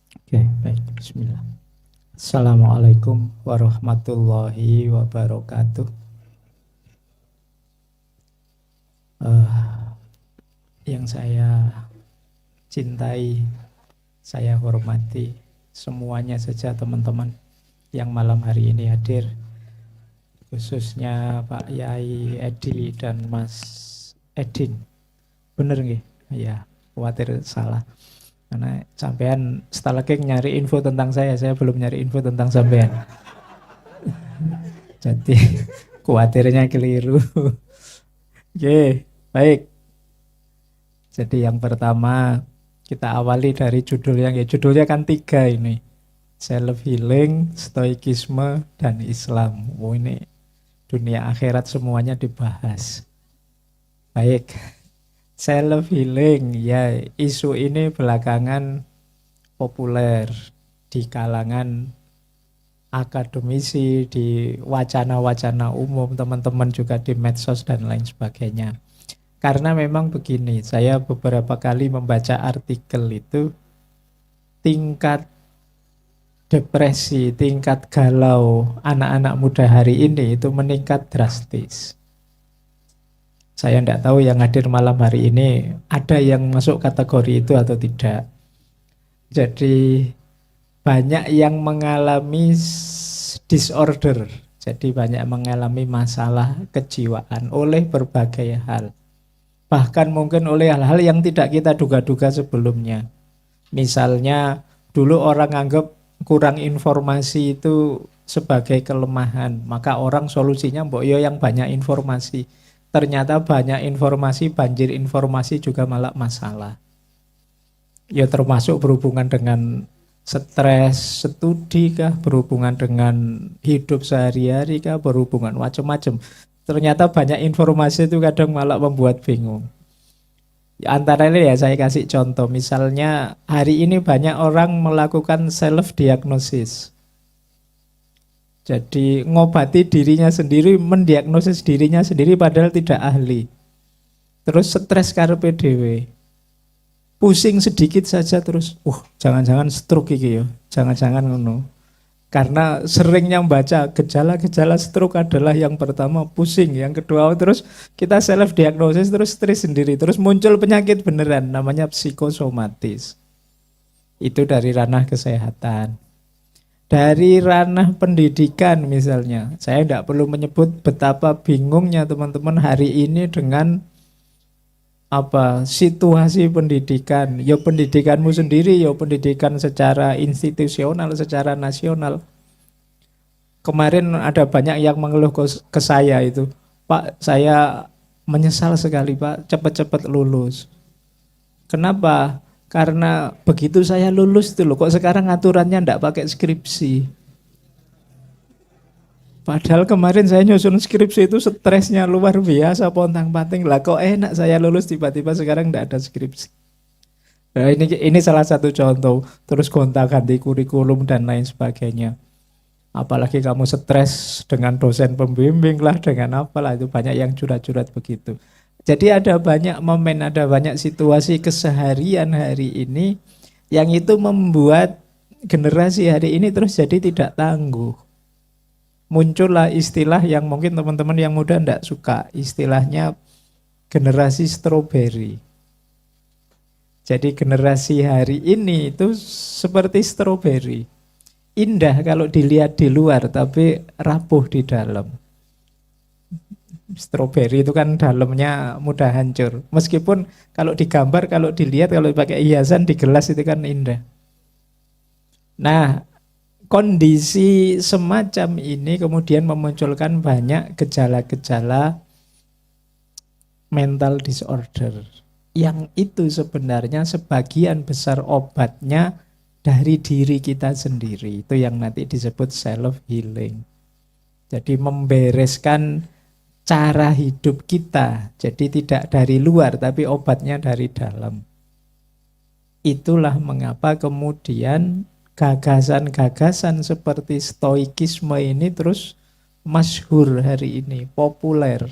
Oke, baik. Bismillah. Assalamualaikum warahmatullahi wabarakatuh. Eh, yang saya cintai, saya hormati semuanya saja teman-teman yang malam hari ini hadir, khususnya Pak Yai Edi dan Mas Edin. Bener nggih? Ya, khawatir salah. Karena sampean setelah lagi nyari info tentang saya belum nyari info tentang sampean. Jadi khawatirnya keliru. Oke, baik. Jadi yang pertama kita awali dari judulnya. Ya, judulnya kan tiga ini. Self healing, stoikisme, dan Islam. Oh ini dunia akhirat semuanya dibahas. Baik, self healing. Ya, isu ini belakangan populer di kalangan akademisi, di wacana-wacana umum, teman-teman juga di medsos dan lain sebagainya. Karena memang begini, saya beberapa kali membaca artikel itu, tingkat depresi, tingkat galau anak-anak muda hari ini itu meningkat drastis. Saya tidak tahu yang hadir malam hari ini ada yang masuk kategori itu atau tidak. Jadi banyak yang mengalami disorder, jadi banyak mengalami masalah kejiwaan oleh berbagai hal. Bahkan mungkin oleh hal-hal yang tidak kita duga-duga sebelumnya. Misalnya dulu orang anggap kurang informasi itu sebagai kelemahan, maka orang solusinya mbok yo yang banyak informasi. Ternyata banyak informasi, banjir informasi juga malah masalah. Ya termasuk berhubungan dengan stres, studi kah, berhubungan dengan hidup sehari-hari kah, berhubungan macam-macam. Ternyata banyak informasi itu kadang malah membuat bingung. Antara ini ya saya kasih contoh, misalnya hari ini banyak orang melakukan self diagnosis. Jadi ngobati dirinya sendiri, mendiagnosis dirinya sendiri padahal tidak ahli. Terus stres karepe dhewe. Pusing sedikit saja terus, jangan-jangan stroke iki ya. Jangan-jangan ngono. Karena seringnya membaca gejala-gejala stroke adalah yang pertama pusing, yang kedua terus kita self diagnosis terus stres sendiri, terus muncul penyakit beneran namanya psikosomatis. Itu dari ranah kesehatan. Dari ranah pendidikan misalnya, saya tidak perlu menyebut betapa bingungnya teman-teman hari ini dengan situasi pendidikan, ya pendidikanmu sendiri, ya pendidikan secara institusional, secara nasional. Kemarin ada banyak yang mengeluh ke saya itu, Pak, saya menyesal sekali Pak, cepat-cepat lulus. Kenapa? Karena begitu saya lulus tuh loh, kok sekarang aturannya ndak pakai skripsi. Padahal kemarin saya nyusun skripsi itu stresnya luar biasa, pontang-panting lah. Kok enak saya lulus tiba-tiba sekarang ndak ada skripsi. Nah, ini salah satu contoh. Terus gonta-ganti kurikulum dan lain sebagainya. Apalagi kamu stres dengan dosen pembimbing lah, dengan apalah, itu banyak yang curhat-curhat begitu. Jadi ada banyak momen, ada banyak situasi keseharian hari ini yang itu membuat generasi hari ini terus jadi tidak tangguh. Muncullah istilah yang mungkin teman-teman yang muda tidak suka, istilahnya generasi stroberi. Jadi generasi hari ini itu seperti stroberi. Indah kalau dilihat di luar, tapi rapuh di dalam. Stroberi itu kan dalamnya mudah hancur. Meskipun kalau digambar, kalau dilihat, kalau pakai hiasan di gelas itu kan indah. Nah, kondisi semacam ini kemudian memunculkan banyak gejala-gejala mental disorder. Yang itu sebenarnya sebagian besar obatnya dari diri kita sendiri. Itu yang nanti disebut self healing. Jadi membereskan cara hidup kita. Jadi tidak dari luar tapi obatnya dari dalam. Itulah mengapa kemudian gagasan-gagasan seperti stoikisme ini terus masyhur hari ini, populer.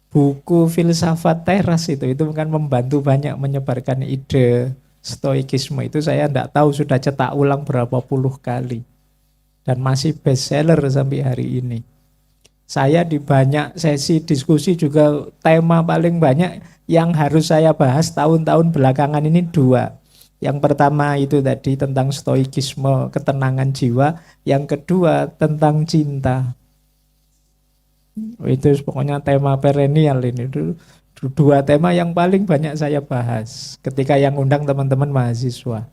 Buku filsafat teras itu kan membantu banyak menyebarkan ide Stoikisme itu saya tidak tahu sudah cetak ulang berapa puluh kali. Dan masih bestseller sampai hari ini. Saya di banyak sesi diskusi juga tema paling banyak yang harus saya bahas tahun-tahun belakangan ini dua. Yang pertama itu tadi tentang stoikisme, ketenangan jiwa. Yang kedua tentang cinta. Itu pokoknya tema perennial ini. Dua tema yang paling banyak saya bahas ketika yang undang teman-teman mahasiswa.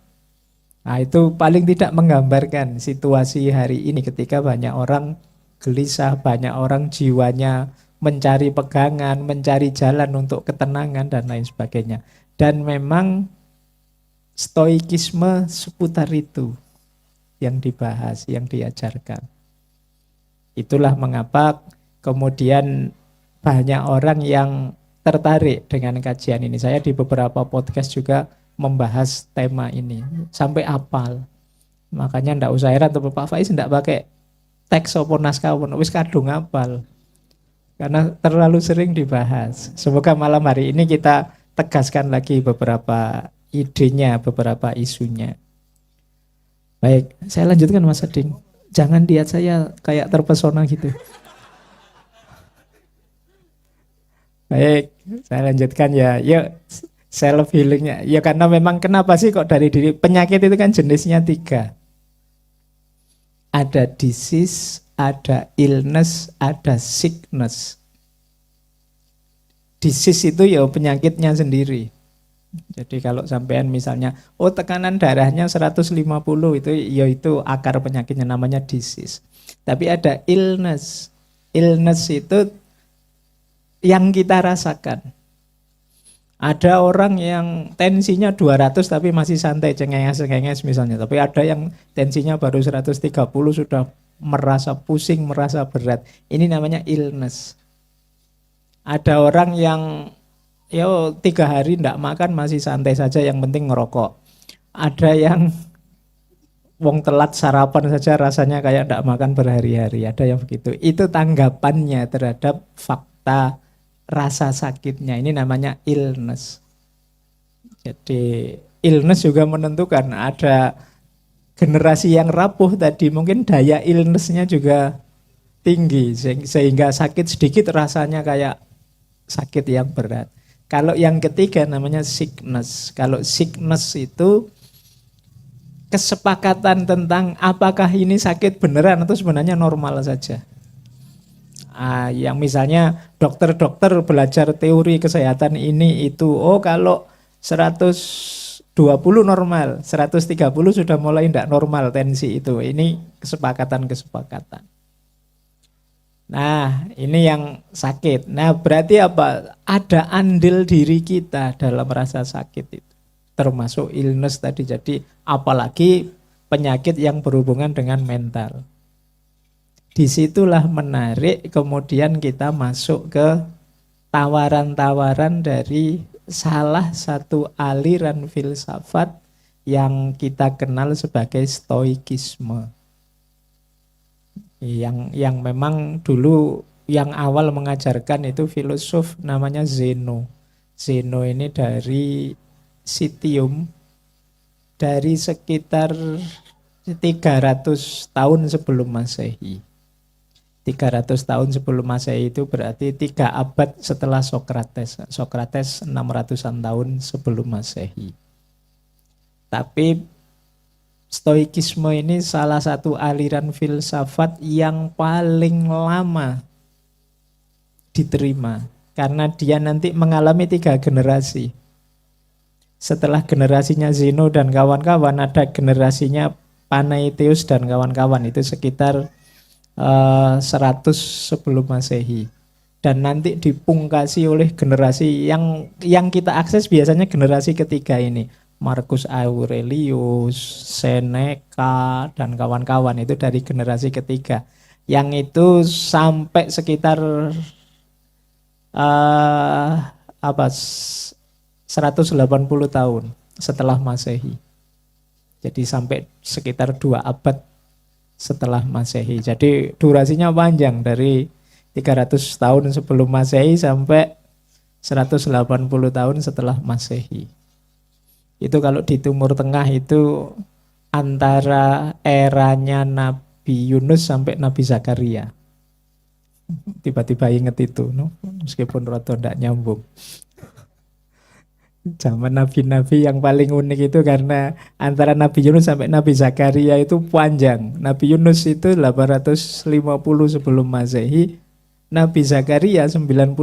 Nah, itu paling tidak menggambarkan situasi hari ini ketika banyak orang gelisah, banyak orang jiwanya mencari pegangan, mencari jalan untuk ketenangan dan lain sebagainya. Dan memang stoikisme seputar itu yang dibahas, yang diajarkan. Itulah mengapa kemudian banyak orang yang tertarik dengan kajian ini. Saya di beberapa podcast juga membahas tema ini sampai hafal. Makanya ndak usah heran tuh Pak Faiz ndak pakai teks apa naskah apa wis kadung hafal. Karena terlalu sering dibahas. Semoga malam hari ini kita tegaskan lagi beberapa idenya, beberapa isunya. Baik, saya lanjutkan Mas Ading. Jangan lihat saya kayak terpesona gitu. Baik, saya lanjutkan ya. Yuk, self healingnya. Ya karena memang kenapa sih kok dari diri penyakit itu kan jenisnya 3. Ada disease, ada illness, ada sickness. Disease itu ya penyakitnya sendiri. Jadi kalau sampean misalnya, oh tekanan darahnya 150 itu ya itu akar penyakitnya namanya disease. Tapi ada illness. Illness itu yang kita rasakan. Ada orang yang tensinya 200 tapi masih santai cengenges-cengenges misalnya. Tapi ada yang tensinya baru 130 sudah merasa pusing, merasa berat. Ini namanya illness. Ada orang yang 3 hari tidak makan masih santai saja, yang penting ngerokok. Ada yang wong telat sarapan saja rasanya kayak tidak makan berhari-hari. Ada yang begitu. Itu tanggapannya terhadap fakta rasa sakitnya. Ini namanya illness. Jadi illness juga menentukan. Ada generasi yang rapuh tadi, mungkin daya illnessnya juga tinggi. Sehingga sakit sedikit rasanya kayak sakit yang berat. Kalau yang ketiga namanya sickness. Kalau sickness itu kesepakatan tentang apakah ini sakit beneran atau sebenarnya normal saja. Yang misalnya dokter-dokter belajar teori kesehatan ini itu, oh kalau 120 normal, 130 sudah mulai tidak normal tensi itu. Ini kesepakatan-kesepakatan. Nah, ini yang sakit. Nah, berarti apa? Ada andil diri kita dalam rasa sakit itu. Termasuk illness tadi. Jadi apalagi penyakit yang berhubungan dengan mental. Disitulah menarik kemudian kita masuk ke tawaran-tawaran dari salah satu aliran filsafat yang kita kenal sebagai stoikisme. Yang memang dulu yang awal mengajarkan itu filosof namanya Zeno. Zeno ini dari Citium, dari sekitar 300 tahun sebelum Masehi. 300 tahun sebelum Masehi itu berarti 3 abad setelah Sokrates. Sokrates 600-an tahun sebelum Masehi. Tapi stoikisme ini salah satu aliran filsafat yang paling lama diterima. Karena dia nanti mengalami 3 generasi. Setelah generasinya Zeno dan kawan-kawan, ada generasinya Panaeteus dan kawan-kawan. Itu sekitar 100 sebelum Masehi. Dan nanti dipungkasi oleh generasi yang kita akses biasanya generasi ketiga ini. Marcus Aurelius, Seneca, dan kawan-kawan itu dari generasi ketiga. Yang itu sampai sekitar 180 tahun setelah Masehi. Jadi sampai sekitar 2 abad setelah Masehi. Jadi durasinya panjang dari 300 tahun sebelum Masehi sampai 180 tahun setelah Masehi. Itu kalau di Timur Tengah itu antara eranya Nabi Yunus sampai Nabi Zakaria. Tiba-tiba inget itu, no? Meskipun rada ndak nyambung. Zaman nabi-nabi yang paling unik itu karena antara Nabi Yunus sampai Nabi Zakaria itu panjang. Nabi Yunus itu 850 sebelum Masehi, Nabi Zakaria 91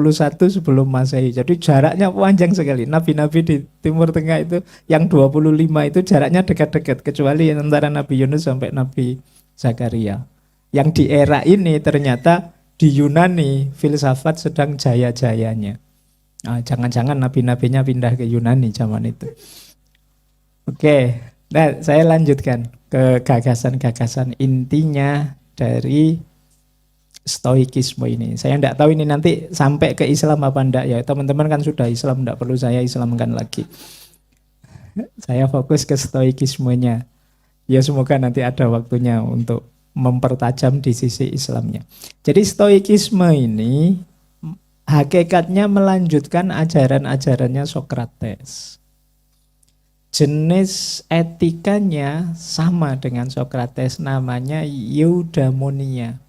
sebelum Masehi. Jadi jaraknya panjang sekali. Nabi-nabi di Timur Tengah itu yang 25 itu jaraknya dekat-dekat, kecuali antara Nabi Yunus sampai Nabi Zakaria. Yang di era ini ternyata di Yunani filsafat sedang jaya-jayanya. Jangan-jangan nabi-nabinya pindah ke Yunani zaman itu. Oke, nah saya lanjutkan ke gagasan-gagasan intinya dari stoikisme ini. Saya tidak tahu ini nanti sampai ke Islam apa enggak ya. Teman-teman kan sudah Islam, tidak perlu saya Islamkan lagi. Saya fokus ke stoikismenya. Ya semoga nanti ada waktunya untuk mempertajam di sisi Islamnya. Jadi stoikisme ini hakikatnya melanjutkan ajaran-ajarannya Sokrates. Jenis etikanya sama dengan Sokrates, namanya eudaimonia.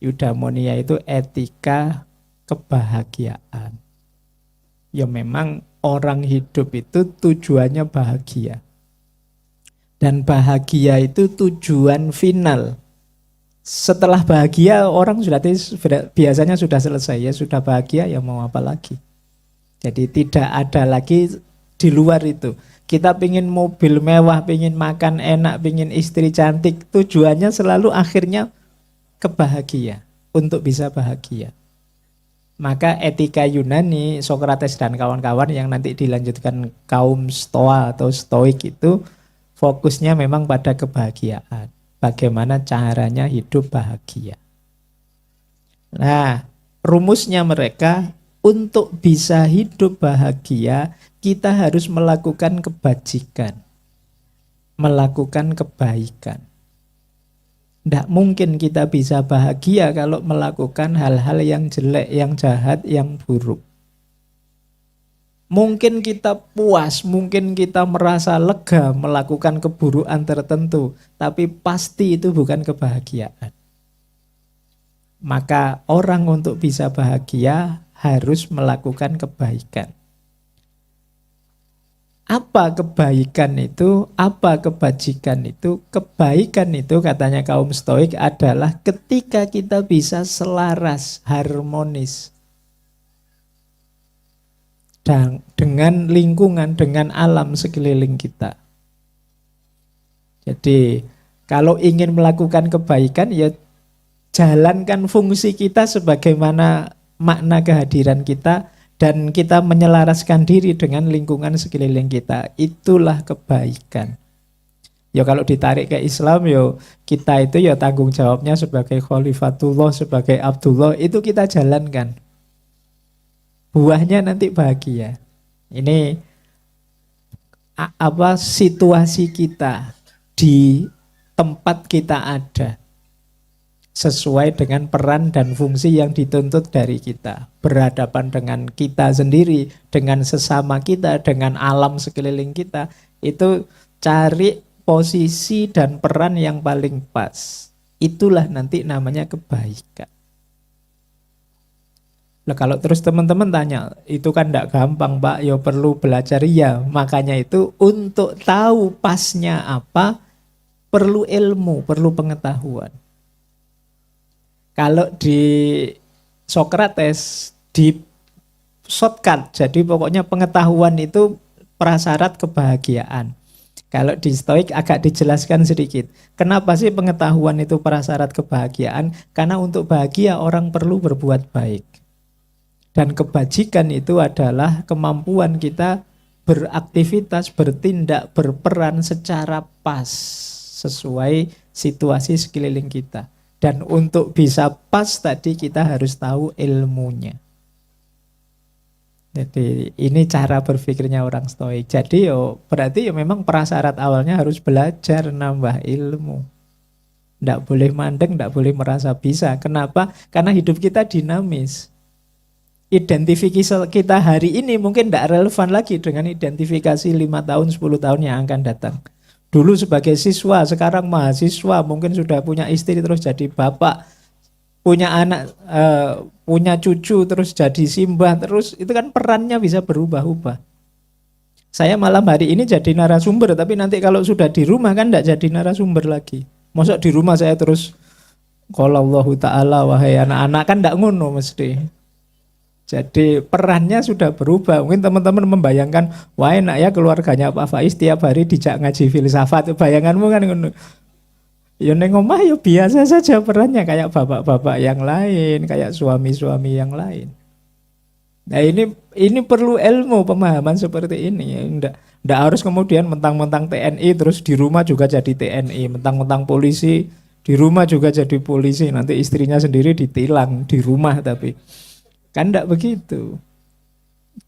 Eudaimonia itu etika kebahagiaan. Ya memang orang hidup itu tujuannya bahagia. Dan bahagia itu tujuan final. Setelah bahagia orang biasanya sudah selesai, ya sudah bahagia ya mau apa lagi. Jadi tidak ada lagi di luar itu. Kita pingin mobil mewah, pingin makan enak, pingin istri cantik, tujuannya selalu akhirnya kebahagia, untuk bisa bahagia. Maka etika Yunani, Sokrates dan kawan-kawan yang nanti dilanjutkan kaum Stoa atau Stoik itu fokusnya memang pada kebahagiaan. Bagaimana caranya hidup bahagia. Nah, rumusnya mereka untuk bisa hidup bahagia, kita harus melakukan kebajikan, melakukan kebaikan. Tidak mungkin kita bisa bahagia kalau melakukan hal-hal yang jelek, yang jahat, yang buruk. Mungkin kita puas, mungkin kita merasa lega melakukan keburukan tertentu, tapi pasti itu bukan kebahagiaan. Maka orang untuk bisa bahagia harus melakukan kebaikan. Apa kebaikan itu? Apa kebajikan itu? Kebaikan itu katanya kaum Stoik adalah ketika kita bisa selaras, harmonis dan dengan lingkungan, dengan alam sekeliling kita. Jadi kalau ingin melakukan kebaikan ya jalankan fungsi kita sebagaimana makna kehadiran kita dan kita menyelaraskan diri dengan lingkungan sekeliling kita. Itulah kebaikan. Ya kalau ditarik ke Islam ya kita itu ya tanggung jawabnya sebagai Khalifatullah, sebagai Abdullah itu kita jalankan. Buahnya nanti bahagia. Ini apa situasi kita di tempat kita ada sesuai dengan peran dan fungsi yang dituntut dari kita. Berhadapan dengan kita sendiri, dengan sesama kita, dengan alam sekeliling kita, itu cari posisi dan peran yang paling pas. Itulah nanti namanya kebaikan. Nah, kalau terus teman-teman tanya, itu kan tidak gampang Pak, ya perlu belajar ya. Makanya itu untuk tahu pasnya apa, perlu ilmu, perlu pengetahuan. Kalau di Sokrates, di shortcut, jadi pokoknya pengetahuan itu prasyarat kebahagiaan. Kalau di Stoik agak dijelaskan sedikit. Kenapa sih pengetahuan itu prasyarat kebahagiaan? Karena untuk bahagia orang perlu berbuat baik. Dan kebajikan itu adalah kemampuan kita beraktivitas, bertindak, berperan secara pas sesuai situasi sekeliling kita. Dan untuk bisa pas tadi kita harus tahu ilmunya. Jadi ini cara berpikirnya orang Stoik. Jadi berarti memang prasyarat awalnya harus belajar nambah ilmu. Tidak boleh mandeng, tidak boleh merasa bisa. Kenapa? Karena hidup kita dinamis. identifikasi kita hari ini mungkin tidak relevan lagi dengan identifikasi 5 tahun, 10 tahun yang akan datang. Dulu sebagai siswa, sekarang mahasiswa, mungkin sudah punya istri terus jadi bapak, punya anak, punya cucu terus jadi simbah, terus itu kan perannya bisa berubah-ubah. Saya malam hari ini jadi narasumber, tapi nanti kalau sudah di rumah kan tidak jadi narasumber lagi. Masuk di rumah saya terus qala Allahu ta'ala wahai anak-anak, kan tidak ngono mesti. Jadi perannya sudah berubah. Mungkin teman-teman membayangkan, wah enak ya keluarganya Pak Faiz tiap hari dijak ngaji filsafat. Bayanganmu kan ngono. Ya neng omah ya biasa saja perannya kayak bapak-bapak yang lain, kayak suami-suami yang lain. Nah ini perlu ilmu pemahaman seperti ini. Nggak harus kemudian mentang-mentang TNI terus di rumah juga jadi TNI, mentang-mentang polisi di rumah juga jadi polisi, nanti istrinya sendiri ditilang di rumah tapi kan enggak begitu.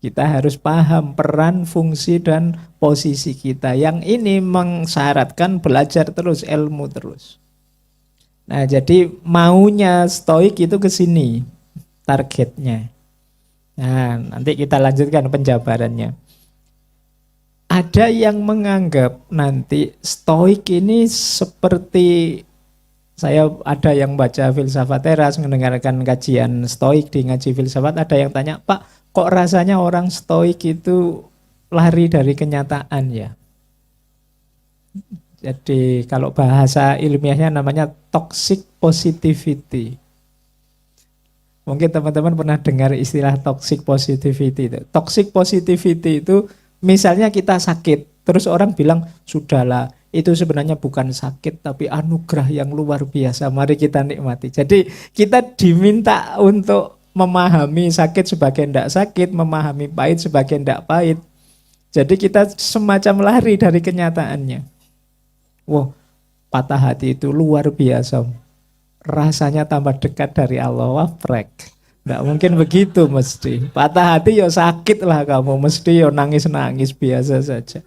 Kita harus paham peran, fungsi, dan posisi kita. Yang ini mensyaratkan belajar terus, ilmu terus. Nah, jadi maunya stoik itu ke sini targetnya. Nah, nanti kita lanjutkan penjabarannya. Ada yang menganggap nanti stoik ini seperti, saya ada yang baca filsafat teras, mendengarkan kajian stoik di ngaji filsafat, ada yang tanya, Pak, kok rasanya orang stoik itu lari dari kenyataan ya? Jadi kalau bahasa ilmiahnya namanya toxic positivity. Mungkin teman-teman pernah dengar istilah toxic positivity. Toxic positivity itu misalnya kita sakit, terus orang bilang, sudahlah, itu sebenarnya bukan sakit tapi anugerah yang luar biasa, mari kita nikmati. Jadi kita diminta untuk memahami sakit sebagai tidak sakit, memahami pahit sebagai tidak pahit. Jadi kita semacam lari dari kenyataannya. Wah, patah hati itu luar biasa, rasanya tambah dekat dari Allah. Wah, prek. Nggak mungkin begitu mesti. Patah hati ya sakit lah kamu, mesti ya nangis-nangis biasa saja.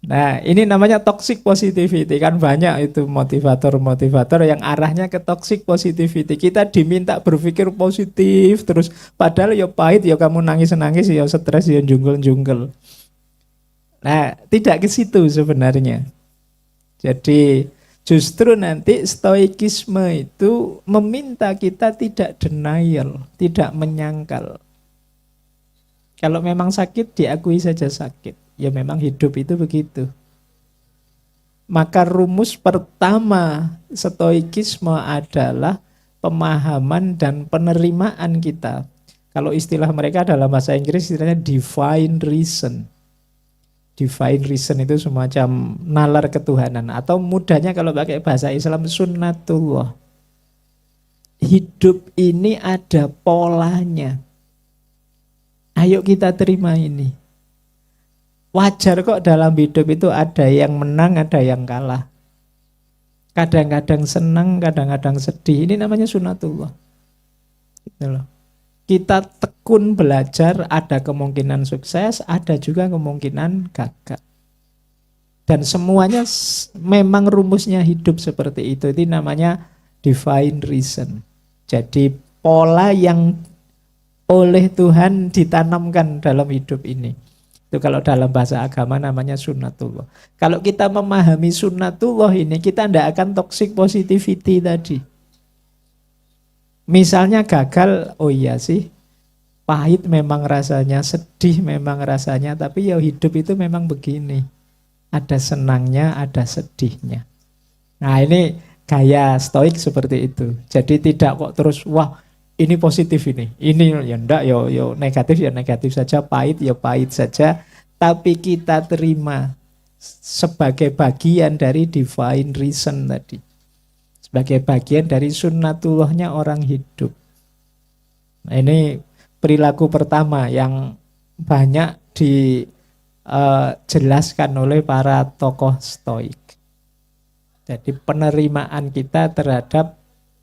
Nah, ini namanya toxic positivity. Kan banyak itu motivator-motivator yang arahnya ke toxic positivity. Kita diminta berpikir positif terus, padahal ya pahit, ya kamu nangis-nangis, ya stres, ya junggel-junggel. Nah, tidak ke situ sebenarnya. Jadi justru nanti stoikisme itu meminta kita tidak denial, tidak menyangkal. Kalau memang sakit, diakui saja sakit. Ya memang hidup itu begitu. Maka rumus pertama stoikisme adalah pemahaman dan penerimaan kita. Kalau istilah mereka dalam bahasa Inggris istilahnya divine reason. Divine reason itu semacam nalar ketuhanan. Atau mudahnya kalau pakai bahasa Islam, sunnatullah. Hidup ini ada polanya. Ayo kita terima ini. Wajar kok dalam hidup itu ada yang menang, ada yang kalah. Kadang-kadang senang, kadang-kadang sedih. Ini namanya sunatullah. Gitu loh. Kita tekun belajar, ada kemungkinan sukses, ada juga kemungkinan gagal. Dan semuanya memang rumusnya hidup seperti itu. Itu namanya divine reason. Jadi pola yang oleh Tuhan ditanamkan dalam hidup ini. Itu kalau dalam bahasa agama namanya sunnatullah. Kalau kita memahami sunnatullah ini, kita tidak akan toxic positivity tadi. Misalnya gagal, oh iya sih, pahit memang rasanya, sedih memang rasanya, tapi ya hidup itu memang begini. Ada senangnya, ada sedihnya. Nah ini gaya stoik seperti itu. Jadi tidak kok terus, wah ini positif ini ya enggak, ya negatif saja, pahit ya pahit saja, tapi kita terima sebagai bagian dari divine reason tadi, sebagai bagian dari sunnatullahnya orang hidup. Nah, ini perilaku pertama yang banyak dijelaskan oleh para tokoh stoik. Jadi penerimaan kita terhadap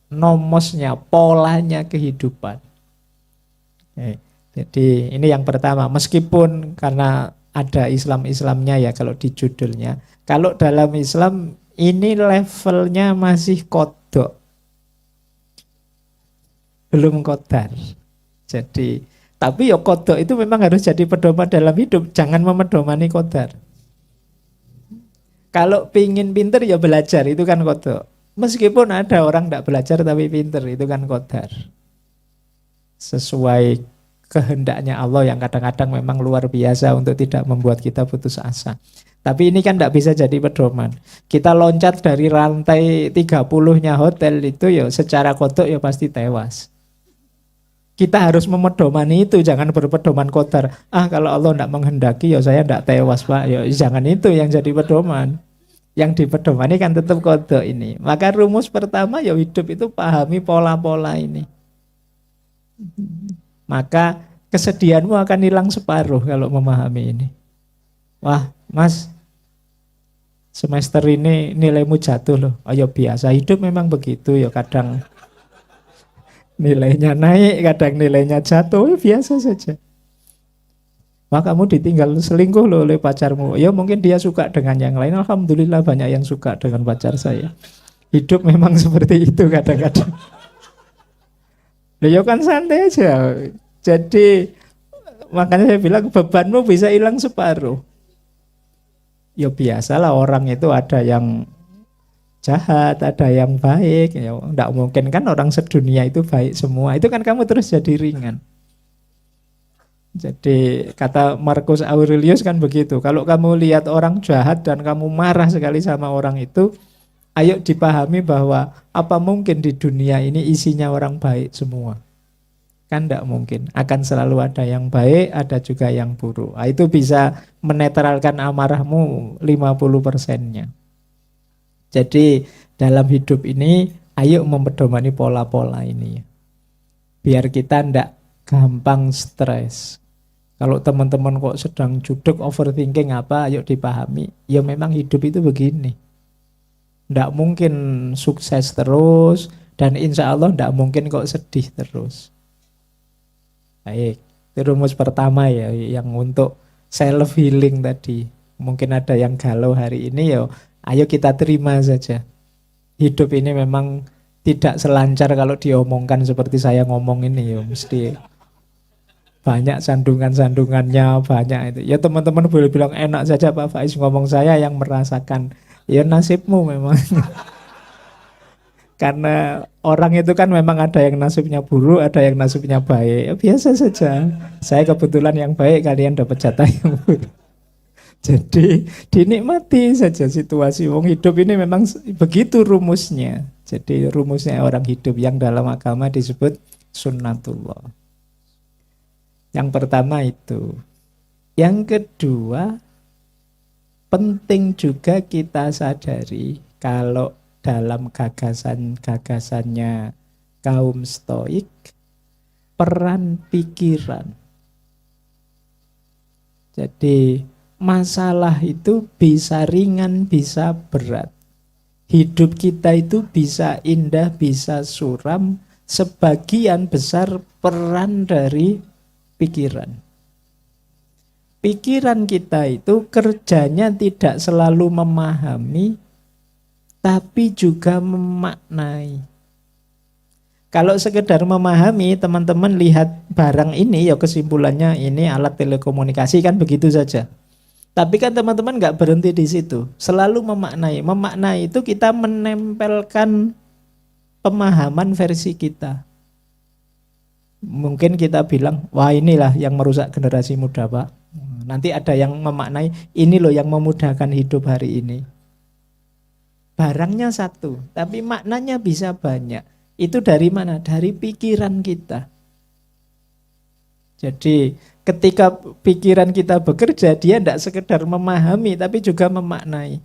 nomosnya, polanya kehidupan. Jadi ini yang pertama, meskipun karena ada Islam-Islamnya ya kalau di judulnya. Kalau dalam Islam ini levelnya masih kodok, belum qadar. Jadi, tapi ya kodok itu memang harus jadi pedoman dalam hidup. Jangan memedomani kodar. Kalau pingin pinter ya belajar, itu kan kodok. Meskipun ada orang tidak belajar tapi pinter, itu kan kodar. Sesuai kehendaknya Allah yang kadang-kadang memang luar biasa untuk tidak membuat kita putus asa. Tapi ini kan tidak bisa jadi pedoman. Kita loncat dari rantai 30-nya hotel itu ya secara kodok ya pasti tewas. Kita harus memedomani itu, jangan berpedoman kodar. Kalau Allah tidak menghendaki ya saya tidak tewas Pak. Ya jangan itu yang jadi pedoman. Yang dipedomani kan tetap kodok ini. Maka rumus pertama ya hidup itu pahami pola-pola ini. Maka kesedihanmu akan hilang separuh kalau memahami ini. Wah Mas, semester ini nilaimu jatuh loh. Ayo biasa, hidup memang begitu ya, kadang nilainya naik, kadang nilainya jatuh, biasa saja. Wah kamu ditinggal selingkuh loh oleh pacarmu. Ya mungkin dia suka dengan yang lain. Alhamdulillah banyak yang suka dengan pacar saya. Hidup memang seperti itu kadang-kadang. Ya kan santai aja. Jadi makanya saya bilang bebanmu bisa hilang separuh. Ya biasalah orang itu ada yang jahat, ada yang baik. Ya enggak mungkin kan orang sedunia itu baik semua. Itu kan kamu terus jadi ringan. Jadi kata Marcus Aurelius kan begitu. Kalau kamu lihat orang jahat dan kamu marah sekali sama orang itu, ayo dipahami bahwa apa mungkin di dunia ini isinya orang baik semua. Kan tidak mungkin. Akan selalu ada yang baik, ada juga yang buruk. Itu bisa menetralkan amarahmu 50%-nya. Jadi dalam hidup ini, ayo mempedomani pola-pola ini. Biar kita tidak gampang stres. Kalau teman-teman kok sedang judek overthinking apa, ayo dipahami. Ya memang hidup itu begini. Tidak mungkin sukses terus, dan insya Allah tidak mungkin kok sedih terus. Baik, itu rumus pertama ya, yang untuk self healing tadi. Mungkin ada yang galau hari ini ya, ayo kita terima saja. Hidup ini memang tidak selancar kalau diomongkan seperti saya ngomong ini ya, mesti banyak sandungan-sandungannya, banyak itu. Ya teman-teman boleh bilang enak saja Pak Faiz ngomong, saya yang merasakan. Ya nasibmu memang. Karena orang itu kan memang ada yang nasibnya buruk, ada yang nasibnya baik. Ya, biasa saja. Saya kebetulan yang baik, kalian dapat jatah yang buruk. Jadi dinikmati saja situasi. Wong hidup ini memang begitu rumusnya. Jadi rumusnya orang hidup yang dalam agama disebut sunnatullah. Yang pertama itu. Yang kedua, penting juga kita sadari kalau dalam gagasan-gagasannya kaum Stoik, peran pikiran. Jadi masalah itu bisa ringan, bisa berat. Hidup kita itu bisa indah, bisa suram. Sebagian besar peran dari pikiran. Pikiran kita itu kerjanya tidak selalu memahami, tapi juga memaknai. Kalau sekedar memahami, teman-teman lihat barang ini, ya kesimpulannya ini alat telekomunikasi, kan begitu saja. Tapi kan teman-teman nggak berhenti di situ, selalu memaknai. Memaknai itu kita menempelkan pemahaman versi kita. Mungkin kita bilang, wah inilah yang merusak generasi muda Pak. Nanti ada yang memaknai, ini loh yang memudahkan hidup hari ini. Barangnya satu, tapi maknanya bisa banyak. Itu dari mana? Dari pikiran kita. Jadi ketika pikiran kita bekerja, dia tidak sekedar memahami, tapi juga memaknai.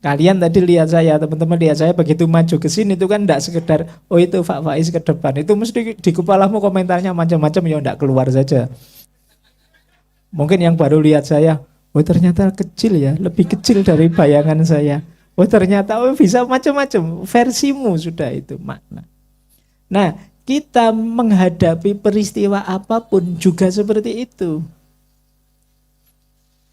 Kalian tadi lihat saya, teman-teman lihat saya begitu maju ke sini itu kan tidak sekedar, oh itu Pak Faiz ke depan. Itu mesti di kepalamu komentarnya macam-macam, ya tidak keluar saja. Mungkin yang baru lihat saya, oh ternyata kecil ya, lebih kecil dari bayangan saya. Oh ternyata bisa macam-macam, versimu sudah itu makna. Nah, kita menghadapi peristiwa apapun juga seperti itu.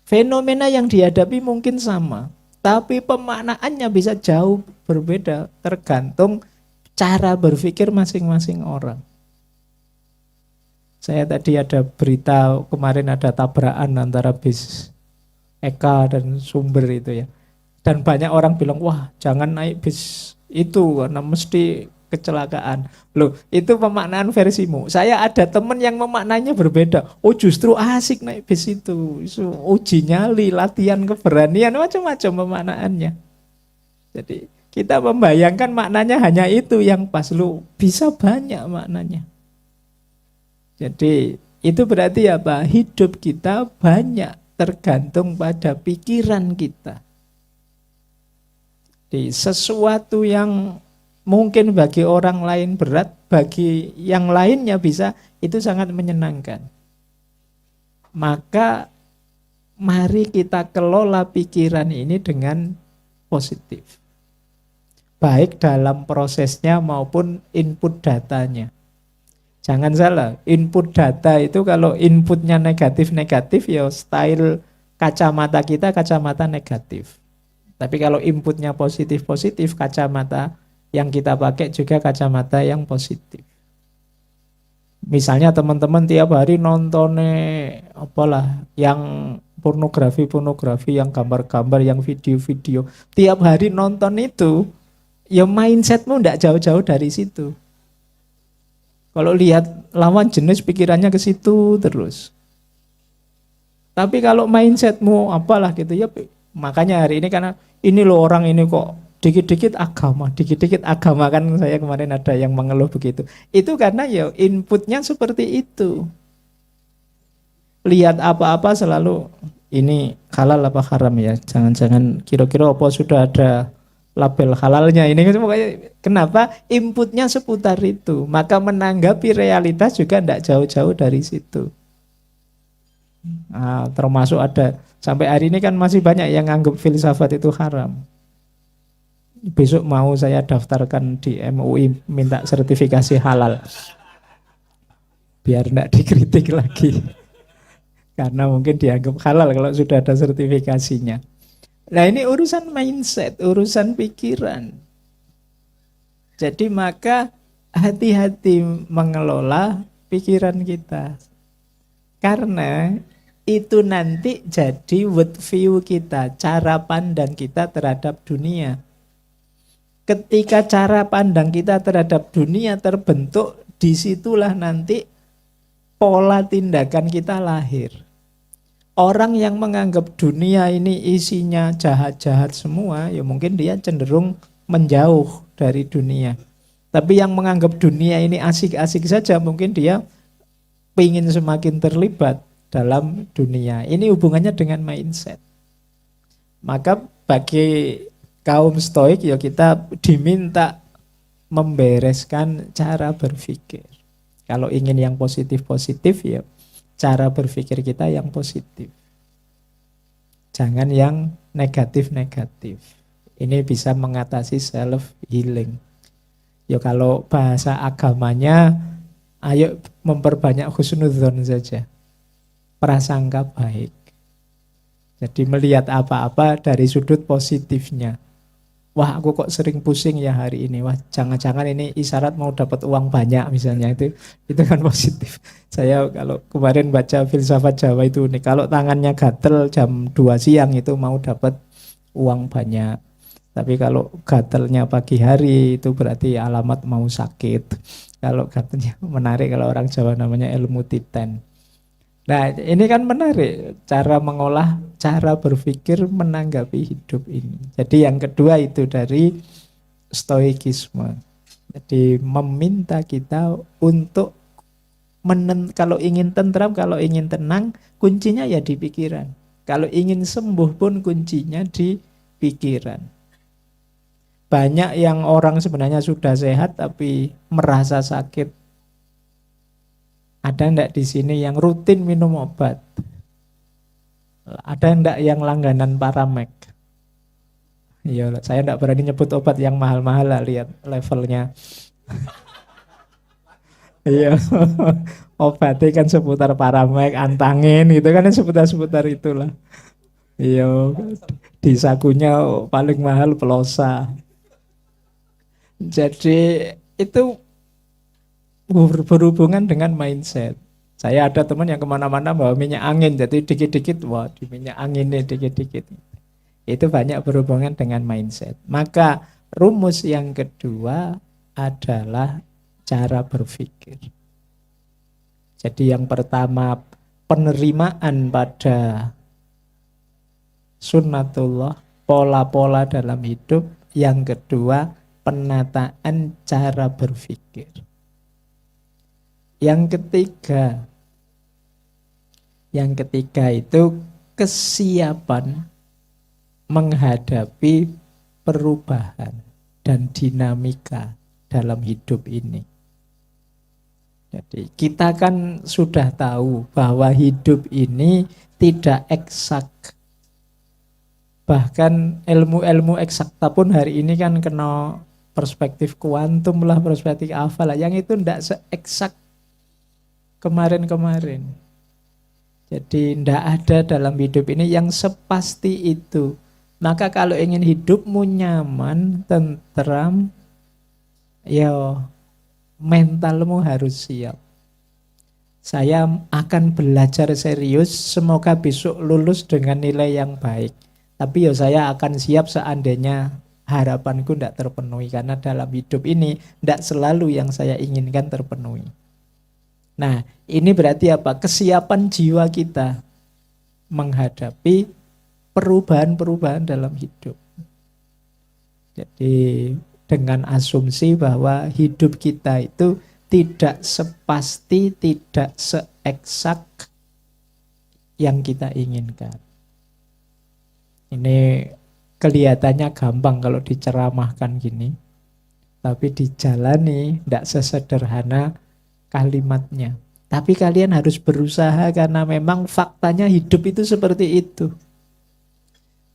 Fenomena yang dihadapi mungkin sama, tapi pemaknaannya bisa jauh berbeda, tergantung cara berpikir masing-masing orang. Saya tadi ada berita kemarin ada tabrakan antara bis Eka dan Sumber itu ya. Dan banyak orang bilang, wah jangan naik bis itu karena mesti kecelakaan. Loh, itu pemaknaan versimu. Saya ada teman yang memaknanya berbeda. Oh justru asik naik bis itu. Uji nyali, latihan keberanian, macam-macam pemaknaannya. Jadi kita membayangkan maknanya hanya itu yang pas. Loh, bisa banyak maknanya. Jadi itu berarti apa? Hidup kita banyak tergantung pada pikiran kita. Di sesuatu yang mungkin bagi orang lain berat, bagi yang lainnya bisa, itu sangat menyenangkan. Maka mari kita kelola pikiran ini dengan positif. Baik dalam prosesnya maupun input datanya. Jangan salah, input data itu kalau inputnya negatif-negatif ya style kacamata kita kacamata negatif. Tapi kalau inputnya positif-positif, kacamata yang kita pakai juga kacamata yang positif. Misalnya teman-teman tiap hari nontonnya apalah yang pornografi, yang gambar-gambar, yang video-video. Tiap hari nonton itu, ya mindsetmu ndak jauh-jauh dari situ. Kalau lihat lawan jenis pikirannya ke situ terus. Tapi kalau mindsetmu apalah gitu ya, makanya hari ini karena ini loh orang ini kok dikit-dikit agama kan saya kemarin ada yang mengeluh begitu. Itu karena ya inputnya seperti itu. Lihat apa-apa selalu ini halal apa haram ya. Jangan-jangan kira-kira apa sudah ada label halalnya ini. Kenapa? Inputnya seputar itu. Maka menanggapi realitas juga tidak jauh-jauh dari situ. Nah, termasuk ada sampai hari ini kan masih banyak yang anggap filsafat itu haram. Besok mau saya daftarkan di MUI minta sertifikasi halal biar tidak dikritik lagi karena mungkin dianggap halal kalau sudah ada sertifikasinya. Nah ini urusan mindset, urusan pikiran. Jadi maka hati-hati mengelola pikiran kita karena itu nanti jadi world view kita, cara pandang kita terhadap dunia. Ketika cara pandang kita terhadap dunia terbentuk, disitulah nanti pola tindakan kita lahir. Orang yang menganggap dunia ini isinya jahat-jahat semua, ya mungkin dia cenderung menjauh dari dunia. Tapi yang menganggap dunia ini asik-asik saja, mungkin dia ingin semakin terlibat dalam dunia. Ini hubungannya dengan mindset. Maka bagi kaum stoik ya kita diminta membereskan cara berpikir. Kalau ingin yang positif-positif ya cara berpikir kita yang positif. Jangan yang negatif-negatif. Ini bisa mengatasi self healing. Ya kalau bahasa agamanya ayo memperbanyak husnudzon saja. Prasangka baik. Jadi melihat apa-apa dari sudut positifnya. Wah aku kok sering pusing ya hari ini. Wah jangan-jangan ini isyarat mau dapat uang banyak misalnya. Itu kan positif. Saya kalau kemarin baca filsafat Jawa itu nih. Kalau tangannya gatel jam 2 siang itu mau dapat uang banyak. Tapi kalau gatelnya pagi hari itu berarti alamat mau sakit. Kalau gatelnya menarik kalau orang Jawa namanya ilmu titen. Nah ini kan menarik cara mengolah, cara berpikir menanggapi hidup ini. Jadi yang kedua itu dari stoikisme. Jadi meminta kita untuk kalau ingin tentram, kalau ingin tenang, kuncinya ya di pikiran. Kalau ingin sembuh pun kuncinya di pikiran. Banyak yang orang sebenarnya sudah sehat tapi merasa sakit. Ada enggak di sini yang rutin minum obat? Ada enggak yang langganan Paramek? Iya, saya enggak berani nyebut obat yang mahal-mahal lah, lihat levelnya. Iya, obatnya kan seputar Paramek, Antangin gitu kan seputar-seputar itulah. Iya, di sakunya paling mahal Pelosa. Jadi itu berhubungan dengan mindset. Saya ada teman yang kemana-mana bawa minyak angin, jadi dikit-dikit, wah di minyak anginnya dikit-dikit. Itu banyak berhubungan dengan mindset. Maka rumus yang kedua adalah cara berpikir. Jadi yang pertama penerimaan pada sunnatullah, pola-pola dalam hidup. Yang kedua penataan cara berpikir. Yang ketiga itu kesiapan menghadapi perubahan dan dinamika dalam hidup ini. Jadi kita kan sudah tahu bahwa hidup ini tidak eksak. Bahkan ilmu-ilmu eksakta pun hari ini kan kena perspektif kuantum lah, perspektif apa lah. Yang itu tidak se-eksak kemarin-kemarin. Jadi tidak ada dalam hidup ini yang sepasti itu. Maka kalau ingin hidupmu nyaman, tentram, ya mentalmu harus siap. Saya akan belajar serius, semoga besok lulus dengan nilai yang baik. Tapi ya saya akan siap seandainya harapanku tidak terpenuhi. Karena dalam hidup ini tidak selalu yang saya inginkan terpenuhi. Nah, ini berarti apa? Kesiapan jiwa kita menghadapi perubahan-perubahan dalam hidup. Jadi dengan asumsi bahwa hidup kita itu tidak sepasti, tidak seeksak yang kita inginkan. Ini kelihatannya gampang kalau diceramahkan gini, tapi dijalani tidak sesederhana kalimatnya. Tapi kalian harus berusaha karena memang faktanya hidup itu seperti itu.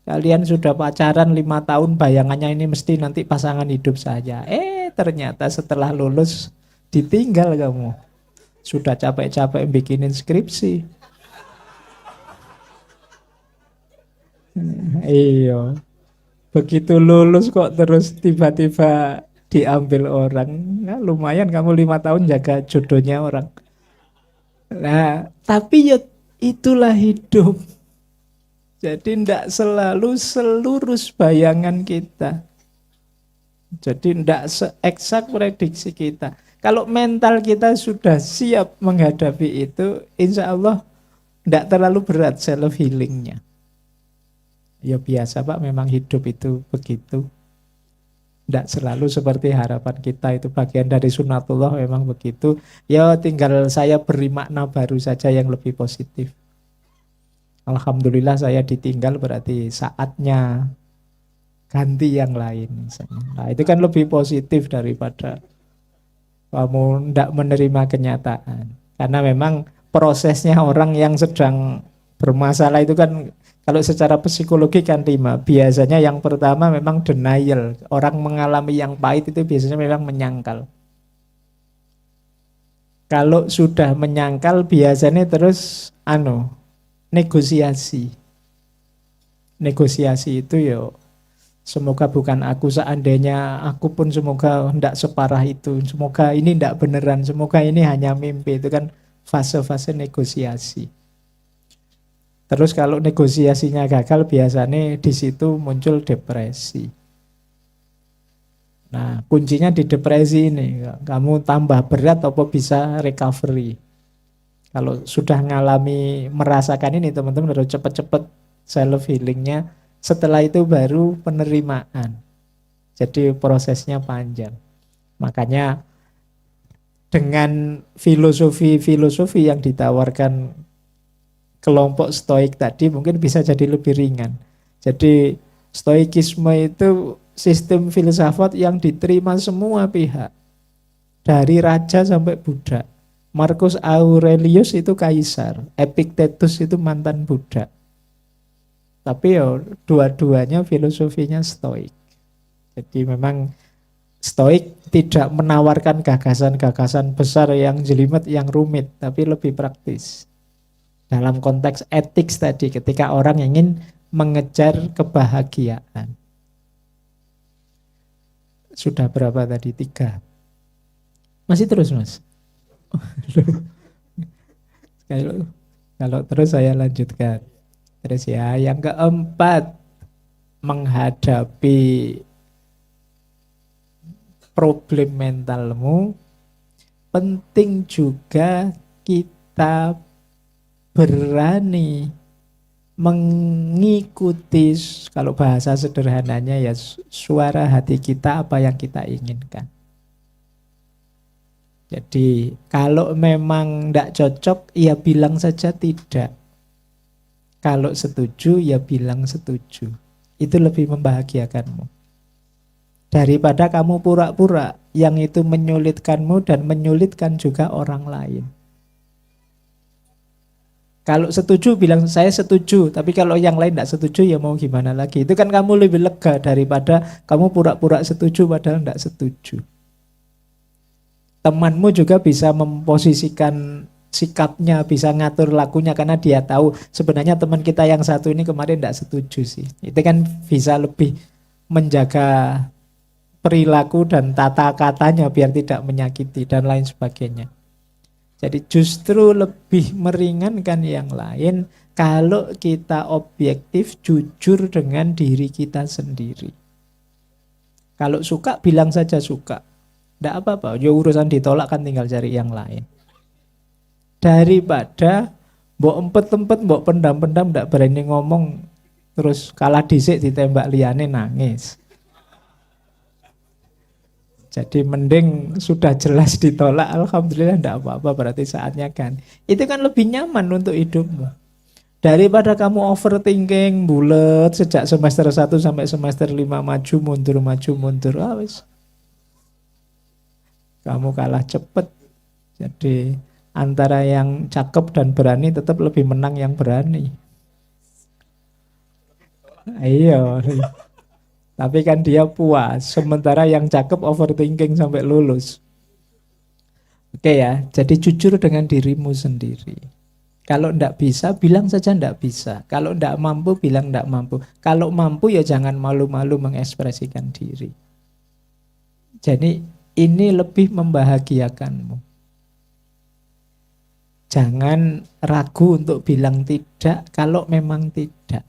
Kalian sudah pacaran 5 tahun, bayangannya ini mesti nanti pasangan hidup saja. Ternyata setelah lulus ditinggal kamu. Sudah capek-capek bikinin skripsi. Iya. Begitu lulus kok terus tiba-tiba diambil orang. Nah, lumayan kamu 5 tahun jaga jodohnya orang. Nah, tapi ya itulah hidup. Jadi tidak selalu selurus bayangan kita. Jadi tidak seeksak prediksi kita. Kalau mental kita sudah siap menghadapi itu, insya Allah tidak terlalu berat self healingnya. Ya biasa Pak, memang hidup itu begitu. Tidak selalu seperti harapan kita, itu bagian dari sunnatullah memang begitu. Ya tinggal saya beri makna baru saja yang lebih positif. Alhamdulillah saya ditinggal berarti saatnya ganti yang lain. Nah itu kan lebih positif daripada kamu tidak menerima kenyataan. Karena memang prosesnya orang yang sedang bermasalah itu kan kalau secara psikologi kan 5. Biasanya yang pertama memang denial. Orang mengalami yang pahit itu biasanya memang menyangkal. Kalau sudah menyangkal biasanya terus negosiasi. Negosiasi itu ya semoga bukan aku, seandainya aku pun semoga tidak separah itu. Semoga ini tidak beneran, semoga ini hanya mimpi. Itu kan fase-fase negosiasi. Terus kalau negosiasinya gagal biasanya di situ muncul depresi. Nah, kuncinya di depresi ini. Kamu tambah berat atau bisa recovery. Kalau sudah ngalami merasakan ini teman-teman harus cepat-cepat self healingnya. Setelah itu baru penerimaan. Jadi prosesnya panjang. Makanya dengan filosofi-filosofi yang ditawarkan kelompok stoik tadi mungkin bisa jadi lebih ringan. Jadi stoikisme itu sistem filsafat yang diterima semua pihak. Dari raja sampai budak. Marcus Aurelius itu kaisar, Epictetus itu mantan budak. Tapi ya dua-duanya filosofinya stoik. Jadi memang stoik tidak menawarkan gagasan-gagasan besar yang jelimet, yang rumit, tapi lebih praktis. Dalam konteks etik tadi, ketika orang ingin mengejar kebahagiaan. Sudah berapa tadi? 3. Masih terus, Mas? Kalau kalau terus saya lanjutkan. Terus ya, yang keempat, menghadapi problem mentalmu, penting juga kita berani mengikuti, kalau bahasa sederhananya ya, suara hati kita, apa yang kita inginkan. Jadi kalau memang tidak cocok, ya bilang saja tidak. Kalau setuju, ya bilang setuju. Itu lebih membahagiakanmu. Daripada kamu pura-pura, yang itu menyulitkanmu dan menyulitkan juga orang lain. Kalau setuju, bilang saya setuju. Tapi kalau yang lain tidak setuju, ya mau gimana lagi. Itu kan kamu lebih lega daripada kamu pura-pura setuju padahal tidak setuju. Temanmu juga bisa memposisikan sikapnya, bisa ngatur lakunya, karena dia tahu sebenarnya teman kita yang satu ini kemarin tidak setuju sih. Itu kan bisa lebih menjaga perilaku dan tata katanya biar tidak menyakiti dan lain sebagainya. Jadi justru lebih meringankan yang lain kalau kita objektif, jujur dengan diri kita sendiri. Kalau suka, bilang saja suka. Tidak apa-apa, ya urusan ditolak kan tinggal cari yang lain. Daripada mbok empet-empet, mbok pendam-pendam, tidak berani ngomong, terus kalah dhisik ditembak liyane nangis. Jadi mending sudah jelas ditolak, alhamdulillah tidak apa-apa, berarti saatnya kan. Itu kan lebih nyaman untuk hidupmu. Daripada kamu overthinking, bulet sejak semester 1 sampai semester 5 maju mundur. Wis. Kamu kalah cepet. Jadi antara yang cakep dan berani tetap lebih menang yang berani. Iya. Tapi kan dia puas. Sementara yang cakep overthinking sampai lulus. Oke ya, jadi jujur dengan dirimu sendiri. Kalau ndak bisa, bilang saja ndak bisa. Kalau ndak mampu, bilang ndak mampu. Kalau mampu ya jangan malu-malu mengekspresikan diri. Jadi ini lebih membahagiakanmu. Jangan ragu untuk bilang tidak kalau memang tidak.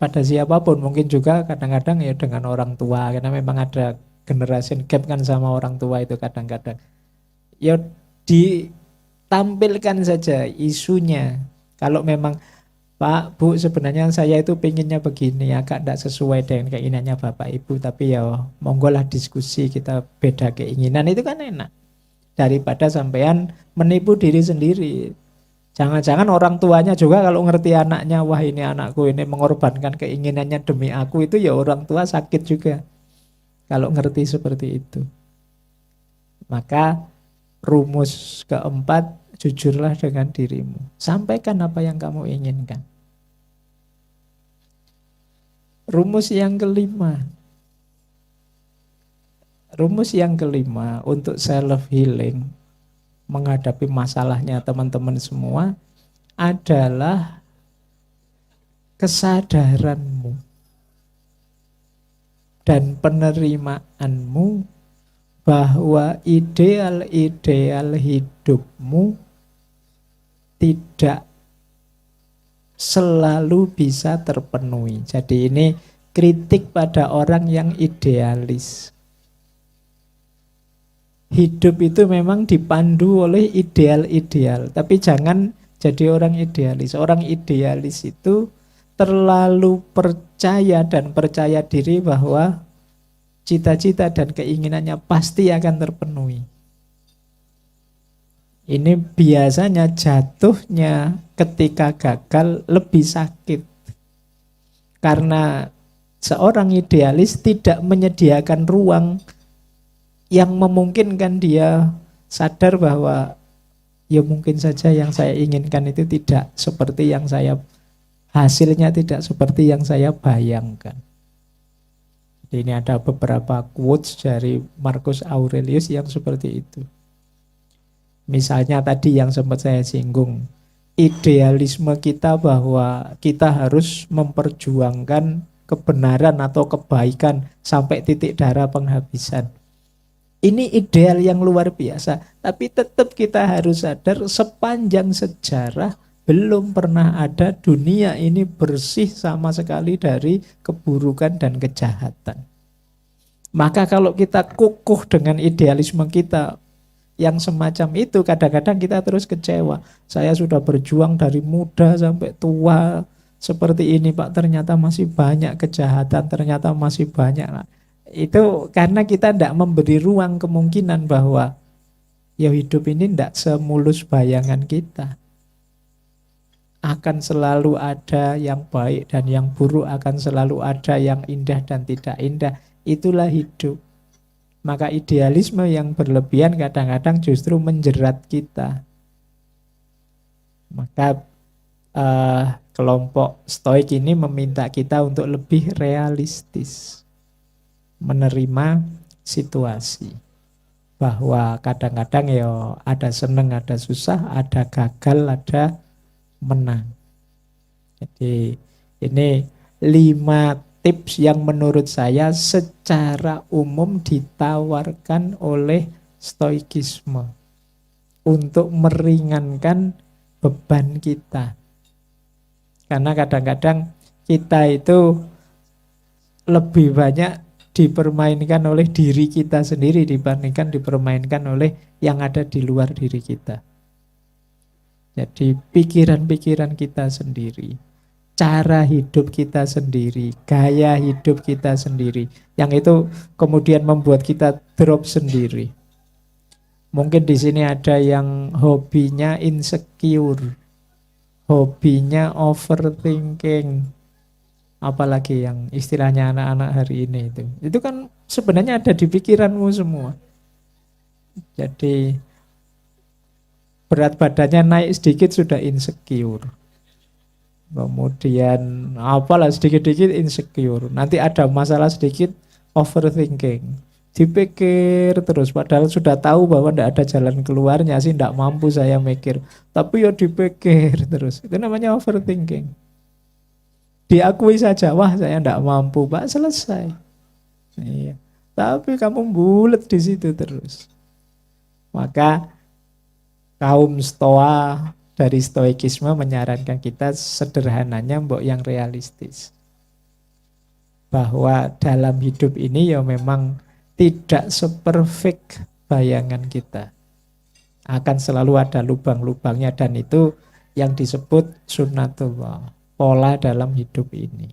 Pada siapapun, mungkin juga kadang-kadang ya dengan orang tua, karena memang ada generation gap kan sama orang tua itu kadang-kadang. Ya ditampilkan saja isunya. Kalau memang Pak, Bu, sebenarnya saya itu pengennya begini, agak tidak sesuai dengan keinginannya Bapak Ibu, tapi ya monggolah diskusi, kita beda keinginan, itu kan enak. Daripada sampean menipu diri sendiri. Jangan-jangan orang tuanya juga kalau ngerti anaknya, wah ini anakku ini mengorbankan keinginannya demi aku, itu ya orang tua sakit juga. Kalau ngerti seperti itu. Maka rumus keempat, jujurlah dengan dirimu. Sampaikan apa yang kamu inginkan. Rumus yang kelima. Rumus yang kelima untuk self healing, menghadapi masalahnya teman-teman semua, adalah kesadaranmu dan penerimaanmu bahwa ideal-ideal hidupmu tidak selalu bisa terpenuhi. Jadi ini kritik pada orang yang idealis. Hidup itu memang dipandu oleh ideal-ideal, tapi jangan jadi orang idealis. Orang idealis itu terlalu percaya dan percaya diri bahwa cita-cita dan keinginannya pasti akan terpenuhi. Ini biasanya jatuhnya ketika gagal lebih sakit. Karena seorang idealis tidak menyediakan ruang yang memungkinkan dia sadar bahwa ya mungkin saja yang saya inginkan itu tidak seperti yang saya, hasilnya tidak seperti yang saya bayangkan. Jadi ini ada beberapa quotes dari Marcus Aurelius yang seperti itu. Misalnya tadi yang sempat saya singgung, idealisme kita bahwa kita harus memperjuangkan kebenaran atau kebaikan sampai titik darah penghabisan. Ini ideal yang luar biasa. Tapi tetap kita harus sadar sepanjang sejarah belum pernah ada dunia ini bersih sama sekali dari keburukan dan kejahatan. Maka kalau kita kukuh dengan idealisme kita yang semacam itu, kadang-kadang kita terus kecewa. Saya sudah berjuang dari muda sampai tua seperti ini Pak, ternyata masih banyak kejahatan, ternyata masih banyak. Itu karena kita tidak memberi ruang kemungkinan bahwa ya hidup ini tidak semulus bayangan kita. Akan selalu ada yang baik dan yang buruk, akan selalu ada yang indah dan tidak indah. Itulah hidup. Maka idealisme yang berlebihan kadang-kadang justru menjerat kita. Maka kelompok Stoik ini meminta kita untuk lebih realistis, menerima situasi. Bahwa kadang-kadang ya ada seneng, ada susah, ada gagal, ada menang. Jadi ini 5 tips yang menurut saya secara umum ditawarkan oleh stoikisme untuk meringankan beban kita. Karena kadang-kadang kita itu lebih banyak dipermainkan oleh diri kita sendiri dibandingkan dipermainkan oleh yang ada di luar diri kita. Jadi pikiran-pikiran kita sendiri, cara hidup kita sendiri, gaya hidup kita sendiri, yang itu kemudian membuat kita drop sendiri. Mungkin di sini ada yang hobinya insecure, hobinya overthinking, apalagi yang istilahnya anak-anak hari ini itu kan sebenarnya ada di pikiranmu semua. Jadi berat badannya naik sedikit sudah insecure. Kemudian apalah sedikit-sedikit insecure. Nanti ada masalah sedikit overthinking. Dipikir terus padahal sudah tahu bahwa tidak ada jalan keluarnya sih, tidak mampu saya mikir. Tapi ya dipikir terus. Itu namanya overthinking. Diakui saja, wah saya tidak mampu, Pak, selesai. Iya. Tapi kamu bulet di situ terus. Maka kaum Stoa dari stoikisme menyarankan kita sederhananya mbok yang realistis. Bahwa dalam hidup ini ya memang tidak seperfect bayangan kita. Akan selalu ada lubang-lubangnya dan itu yang disebut sunnatullah, pola dalam hidup ini.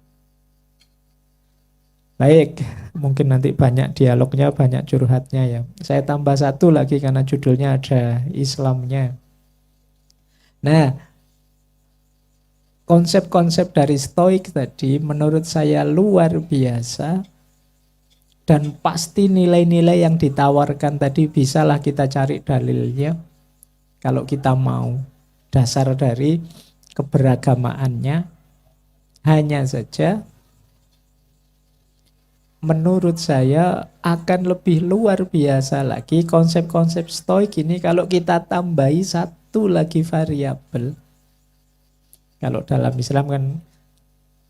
Baik, mungkin nanti banyak dialognya, banyak curhatnya ya. Saya tambah satu lagi karena judulnya ada Islamnya. Nah, konsep-konsep dari Stoik tadi menurut saya luar biasa dan pasti nilai-nilai yang ditawarkan tadi bisalah kita cari dalilnya kalau kita mau. Dasar dari keberagamaannya hanya saja menurut saya akan lebih luar biasa lagi konsep-konsep Stoik ini kalau kita tambahi satu lagi variabel. Kalau dalam Islam kan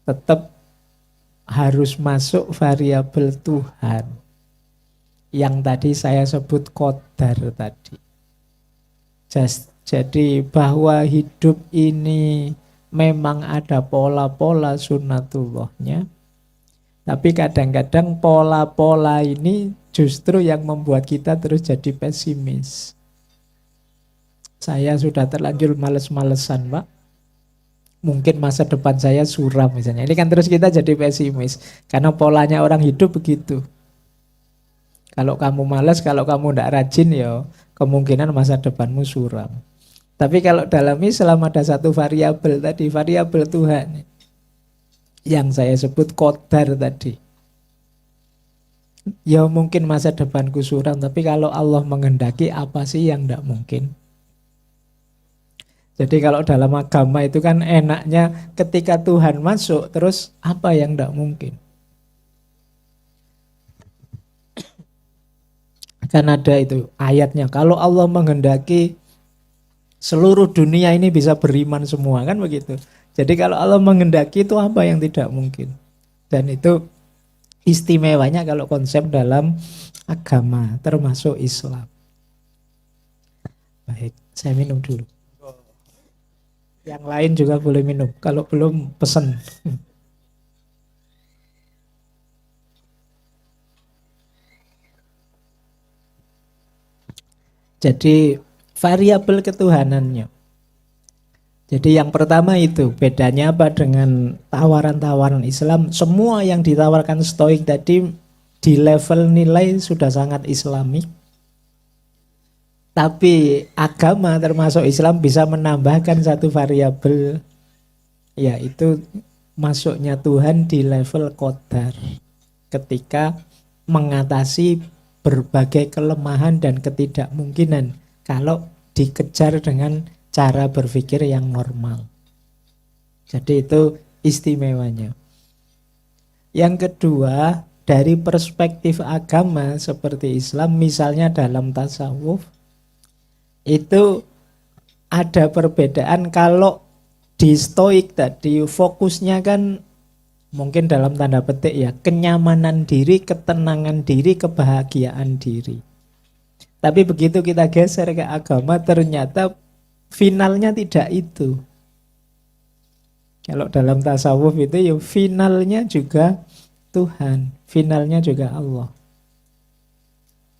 tetap harus masuk variabel Tuhan yang tadi saya sebut qadar tadi. Jadi bahwa hidup ini memang ada pola-pola sunnatullahnya. Tapi kadang-kadang pola-pola ini justru yang membuat kita terus jadi pesimis. Saya sudah terlanjur males-malesan, Pak. Mungkin masa depan saya suram misalnya. Ini kan terus kita jadi pesimis. Karena polanya orang hidup begitu. Kalau kamu malas, kalau kamu tidak rajin ya kemungkinan masa depanmu suram. Tapi kalau dalam Islam ada satu variabel tadi, variabel Tuhan. Yang saya sebut qadar tadi. Ya mungkin masa depanku suram, tapi kalau Allah menghendaki apa sih yang tidak mungkin? Jadi kalau dalam agama itu kan enaknya ketika Tuhan masuk, terus apa yang tidak mungkin? Kan ada itu ayatnya, kalau Allah menghendaki seluruh dunia ini bisa beriman semua, kan begitu. Jadi kalau Allah menghendaki itu apa yang tidak mungkin. Dan itu istimewanya kalau konsep dalam agama, termasuk Islam. Baik, saya minum dulu. Yang lain juga boleh minum. Kalau belum, pesen. Jadi variabel ketuhanannya. Jadi yang pertama itu bedanya apa dengan tawaran-tawaran Islam? Semua yang ditawarkan Stoik tadi di level nilai sudah sangat Islami. Tapi agama termasuk Islam bisa menambahkan satu variabel, yaitu masuknya Tuhan di level qadar ketika mengatasi berbagai kelemahan dan ketidakmungkinan kalau dikejar dengan cara berpikir yang normal. Jadi itu istimewanya. Yang kedua, dari perspektif agama seperti Islam, misalnya dalam tasawuf, itu ada perbedaan. Kalau di Stoik tadi fokusnya kan mungkin dalam tanda petik ya, kenyamanan diri, ketenangan diri, kebahagiaan diri. Tapi begitu kita geser ke agama, ternyata finalnya tidak itu. Kalau dalam tasawuf itu ya finalnya juga Tuhan, finalnya juga Allah.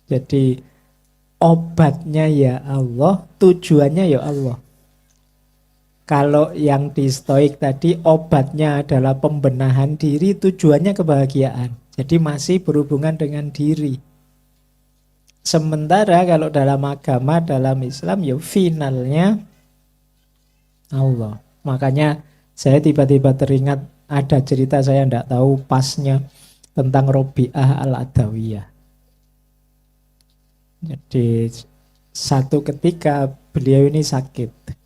Jadi obatnya ya Allah, tujuannya ya Allah. Kalau yang di Stoik tadi obatnya adalah pembenahan diri, tujuannya kebahagiaan. Jadi masih berhubungan dengan diri. Sementara kalau dalam agama, dalam Islam ya finalnya Allah. Makanya saya tiba-tiba teringat ada cerita, saya tidak tahu pasnya, tentang Robi'ah Al-Adawiyah. Jadi satu ketika beliau ini sakit.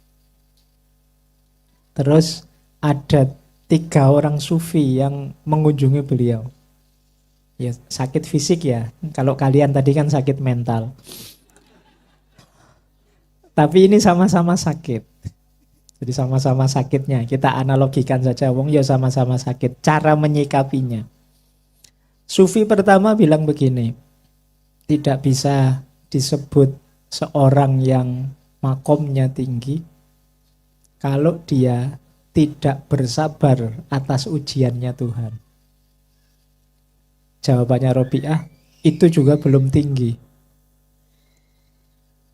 Terus ada 3 orang sufi yang mengunjungi beliau. Ya sakit fisik ya. Kalau kalian tadi kan sakit mental. Tapi ini sama-sama sakit. Jadi sama-sama sakitnya. Kita analogikan saja. Wong ya sama-sama sakit. Cara menyikapinya. Sufi pertama bilang begini. Tidak bisa disebut seorang yang makomnya tinggi kalau dia tidak bersabar atas ujiannya Tuhan. Jawabannya Robi'ah, itu juga belum tinggi.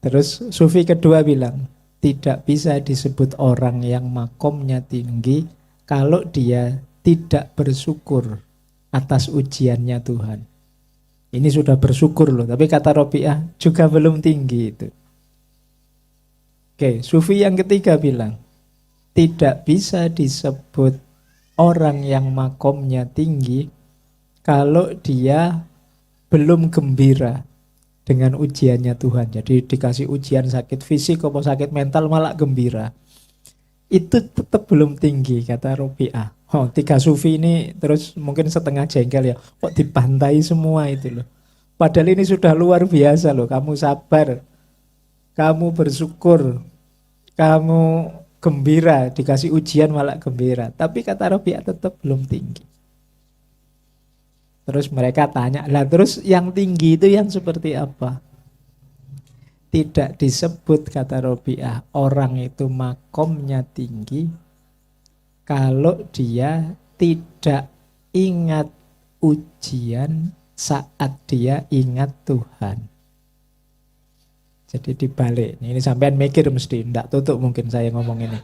Terus sufi kedua bilang, tidak bisa disebut orang yang makomnya tinggi kalau dia tidak bersyukur atas ujiannya Tuhan. Ini sudah bersyukur loh, tapi kata Robi'ah juga belum tinggi itu. Oke, sufi yang ketiga bilang, tidak bisa disebut orang yang makomnya tinggi kalau dia belum gembira dengan ujiannya Tuhan. Jadi dikasih ujian sakit fisik atau sakit mental malah gembira. Itu tetap belum tinggi kata Robi'ah. Oh, 3 sufi ini terus mungkin setengah jengkel ya. Kok dibantai semua itu loh. Padahal ini sudah luar biasa loh. Kamu sabar, kamu bersyukur, kamu gembira, dikasih ujian malah gembira. Tapi kata Robi'ah tetap belum tinggi. Terus mereka tanya, lah terus yang tinggi itu yang seperti apa? Tidak disebut kata Robi'ah orang itu makomnya tinggi kalau dia tidak ingat ujian saat dia ingat Tuhan. Jadi dibalik. Ini sampean mikir mesti, enggak tutup mungkin saya ngomong ini.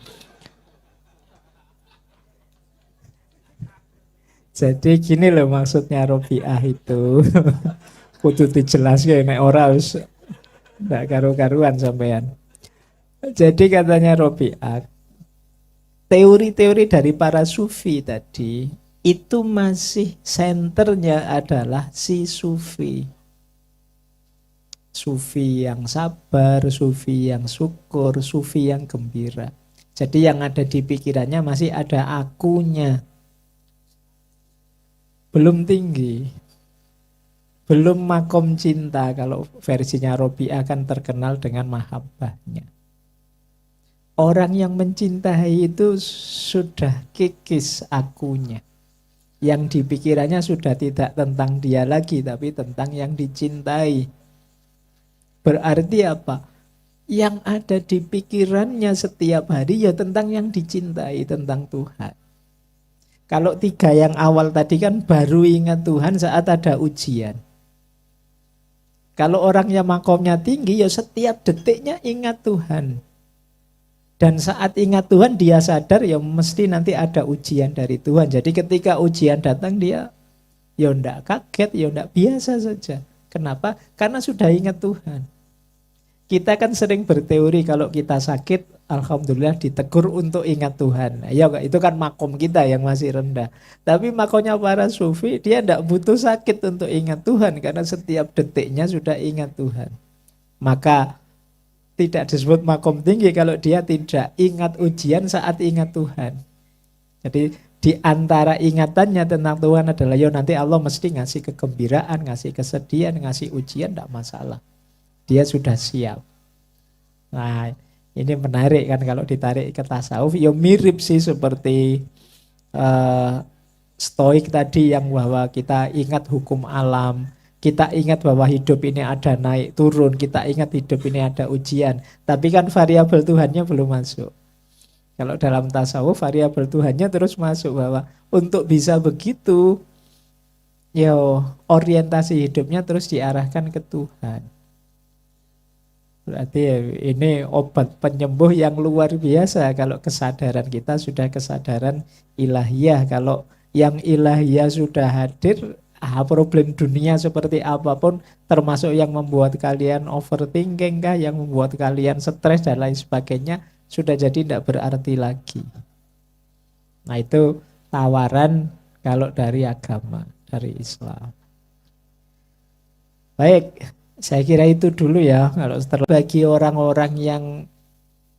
Jadi gini loh maksudnya Robi'ah itu. Kudu dijelaskan nek ora wis ndak karu-karuan sampean. Jadi katanya Robi'ah, teori-teori dari para sufi tadi itu masih senternya adalah si sufi. Sufi yang sabar, sufi yang syukur, sufi yang gembira. Jadi yang ada di pikirannya masih ada akunya. Belum tinggi. Belum makom cinta. Kalau versinya Robi'ah kan terkenal dengan mahabbahnya. Orang yang mencintai itu sudah kikis akunya. Yang di pikirannya sudah tidak tentang dia lagi, tapi tentang yang dicintai. Berarti apa? Yang ada di pikirannya setiap hari ya tentang yang dicintai, tentang Tuhan. Kalau 3 yang awal tadi kan baru ingat Tuhan saat ada ujian. Kalau orangnya makomnya tinggi ya setiap detiknya ingat Tuhan. Dan saat ingat Tuhan dia sadar ya mesti nanti ada ujian dari Tuhan. Jadi ketika ujian datang dia ya enggak kaget, ya enggak, biasa saja. Kenapa? Karena sudah ingat Tuhan. Kita kan sering berteori kalau kita sakit, alhamdulillah ditegur untuk ingat Tuhan. Nah, ya itu kan makom kita yang masih rendah. Tapi makomnya para sufi, dia tidak butuh sakit untuk ingat Tuhan karena setiap detiknya sudah ingat Tuhan. Maka tidak disebut makom tinggi kalau dia tidak ingat ujian saat ingat Tuhan. Jadi di antara ingatannya tentang Tuhan adalah ya nanti Allah mesti ngasih kegembiraan, ngasih kesedihan, ngasih ujian, tidak masalah. Dia sudah siap. Nah, ini menarik kan kalau ditarik ke tasawuf. Ya mirip sih seperti stoik tadi yang bahwa kita ingat hukum alam. Kita ingat bahwa hidup ini ada naik turun. Kita ingat hidup ini ada ujian. Tapi kan variabel Tuhannya belum masuk. Kalau dalam tasawuf variabel Tuhannya terus masuk bahwa untuk bisa begitu, yo orientasi hidupnya terus diarahkan ke Tuhan. Berarti ini obat penyembuh yang luar biasa kalau kesadaran kita sudah kesadaran ilahiyah. Kalau yang ilahiyah sudah hadir, problem dunia seperti apapun, termasuk yang membuat kalian overthinking kah, yang membuat kalian stres dan lain sebagainya, sudah jadi tidak berarti lagi. Nah itu tawaran kalau dari agama, dari Islam. Baik. Saya kira itu dulu ya. Kalau bagi orang-orang yang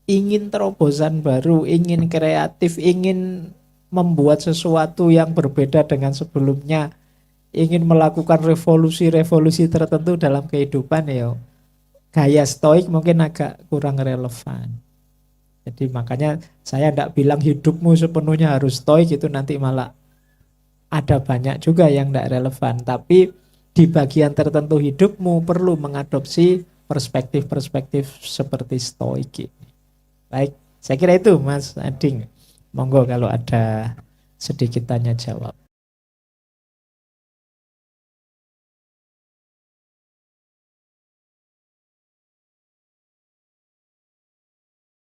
ingin terobosan baru, ingin kreatif, ingin membuat sesuatu yang berbeda dengan sebelumnya, ingin melakukan revolusi-revolusi tertentu dalam kehidupan ya, gaya stoik mungkin agak kurang relevan. Jadi makanya saya tidak bilang hidupmu sepenuhnya harus stoik, itu nanti malah ada banyak juga yang tidak relevan. Tapi di bagian tertentu hidupmu perlu mengadopsi perspektif-perspektif seperti stoik. Baik, saya kira itu Mas Ading. Monggo kalau ada sedikit tanya jawab.